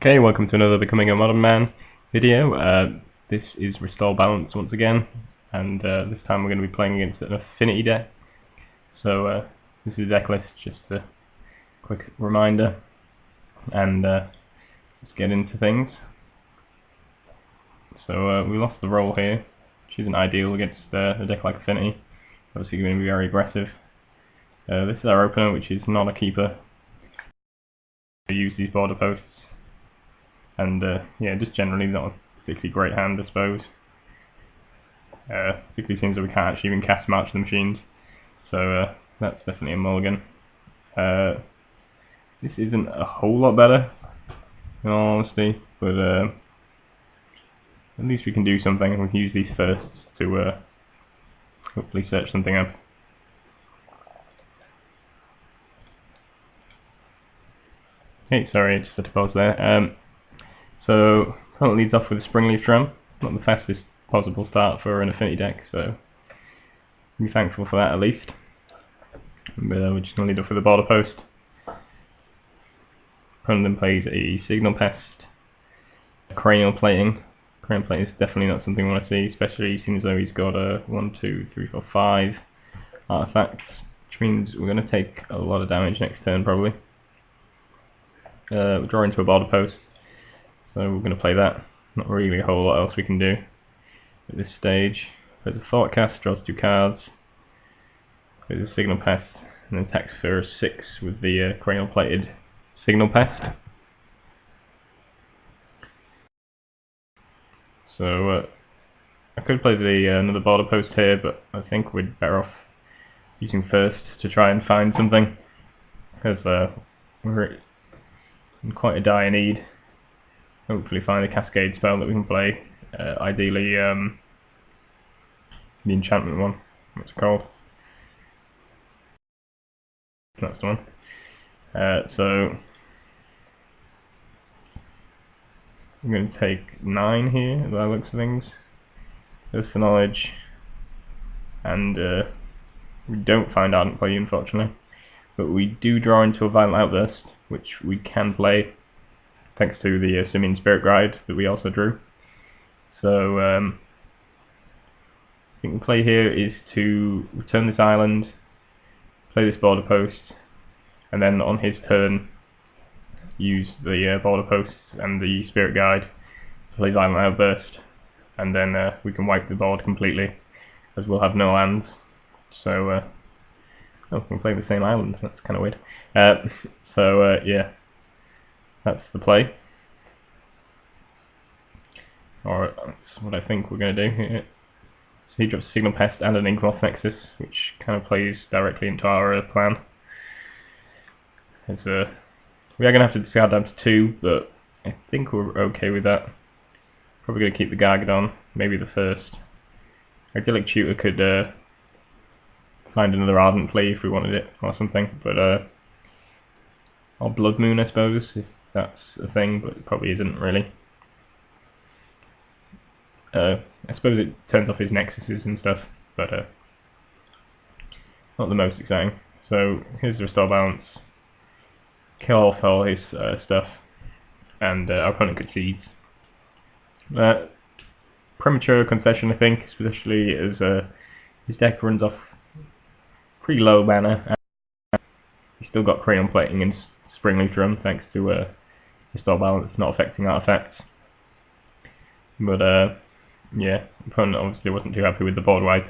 Okay, welcome to another Becoming a Modern Man video. This is Restore Balance once again, and this time we're going to be playing against an Affinity deck. So this is the deck list, just a quick reminder, and let's get into things. So we lost the roll here, which isn't ideal against a deck like Affinity. Obviously going to be very aggressive. This is our opener, which is not a keeper. We use these border posts. And yeah, just generally not a particularly great hand, I suppose. Particularly seems that we can't actually even cast March the Machines, so that's definitely a mulligan. This isn't a whole lot better, in all honesty, but at least we can do something, and we can use these first to hopefully search something up. Okay, sorry, just had to pause there. So, opponent leads off with a Springleaf Drum, not the fastest possible start for an Affinity deck, so be thankful for that at least. But we're just going to lead off with a border post. Opponent then plays a Signal Pest, Cranial Plating. Cranial Plating is definitely not something we want to see, especially seems though he's got a 1, 2, 3, 4, 5 artifacts, which means we're going to take a lot of damage next turn probably. We'll draw into a border post. So we're going to play that. Not really a whole lot else we can do at this stage. Plays a Thoughtcast, draws 2 cards. Plays a Signal Pest, and then attacks for 6 with the Cranial Plated Signal Pest. So I could play another border post here, but I think we're better off using first to try and find something, because we're in quite a dire need. Hopefully find a Cascade spell that we can play, ideally the enchantment one, what's it called? That's the one. So I'm going to take 9 here, by the looks of things. There's the knowledge, and we don't find Ardent Play unfortunately, but we do draw into a Violent Outburst, which we can play thanks to the Simian Spirit Guide that we also drew. So I think the play here is to return this island, play this border post, and then on his turn use the border posts and the Spirit Guide to play Violent Outburst, and then we can wipe the board completely, as we'll have no lands. So oh, we can play the same island, that's kind of weird. So yeah, that's the play. Or that's what I think we're going to do here. So he drops a Signal Pest and an Inkmoth Nexus, which kind of plays directly into our plan. We are going to have to discard down to 2, but I think we're okay with that. Probably going to keep the Gargadon, maybe the first. Idyllic Tutor could find another Ardent Play if we wanted it, or something, but or Blood Moon I suppose, if that's a thing, but it probably isn't really. I suppose it turns off his Nexuses and stuff, but not the most exciting. So here's the Restore Balance. Kill off all his stuff, and our opponent concedes. Premature concession, I think, especially as his deck runs off pretty low mana, and he's still got Crayon Plating and Springleaf Drum thanks to Restore Balance not affecting artifacts. But yeah, the opponent obviously wasn't too happy with the board wipe,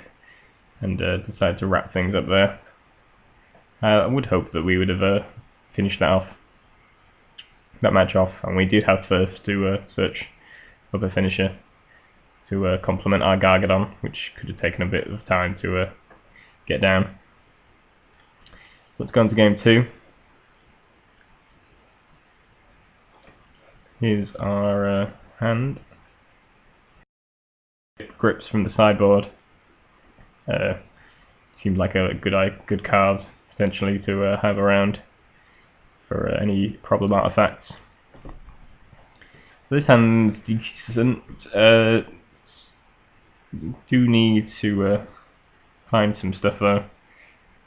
and decided to wrap things up there. I would hope that we would have finished that match off, and we did have first to search up a finisher to complement our Gargadon, which could have taken a bit of time to get down. Let's go on to game 2. Here's our hand. Grips from the sideboard. Seems like a good card potentially to have around for any problem artifacts. This hand's decent. Do need to find some stuff though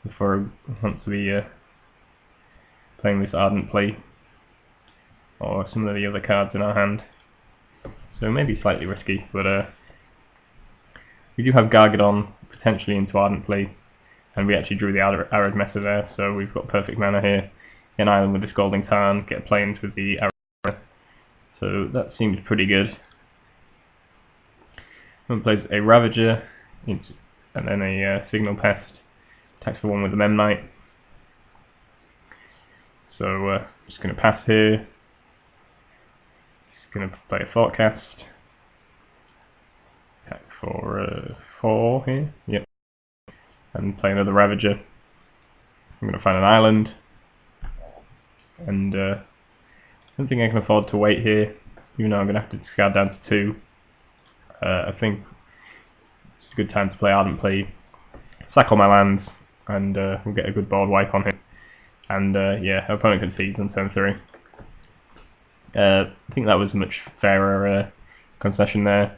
before I want to be playing this Ardent Play. or some of the other cards in our hand. So maybe slightly risky, but we do have Gargadon potentially into Ardent Plea, and we actually drew the Arid Messer there, so we've got perfect mana here. Get an island with the Scalding Tarn, get planes with the Arid, so that seems pretty good. Someone plays a Ravager, and then a Signal Pest, attacks for 1 with the Memnite. So just going to pass here. Just going to play a Forecast. Attack for 4 here. Yep. And play another Ravager. I'm going to find an island. And I don't think I can afford to wait here, even though I'm going to have to discard down to 2. I think it's a good time to play Ardent Plea, sack all my lands, and we'll get a good board wipe on him. And yeah, our opponent concedes on turn 3. I think that was a much fairer concession there.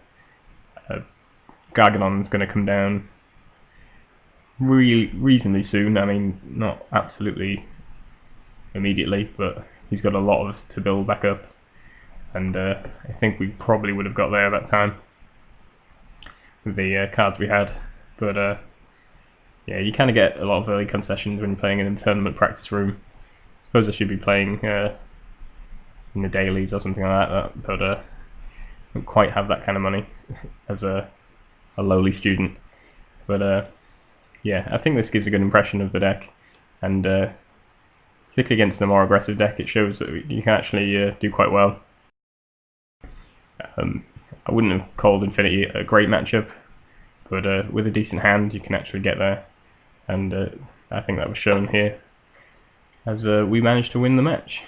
Gargadon's going to come down reasonably soon. I mean, not absolutely immediately, but he's got a lot to build back up, and I think we probably would have got there at that time with the cards we had. But yeah, you kind of get a lot of early concessions when you're playing in a tournament practice room. I suppose I should be playing in the dailies or something like that, but I don't quite have that kind of money as a lowly student. But yeah, I think this gives a good impression of the deck, and particularly against the more aggressive deck, it shows that you can actually do quite well. I wouldn't have called Affinity a great matchup, but with a decent hand you can actually get there, and I think that was shown here as we managed to win the match.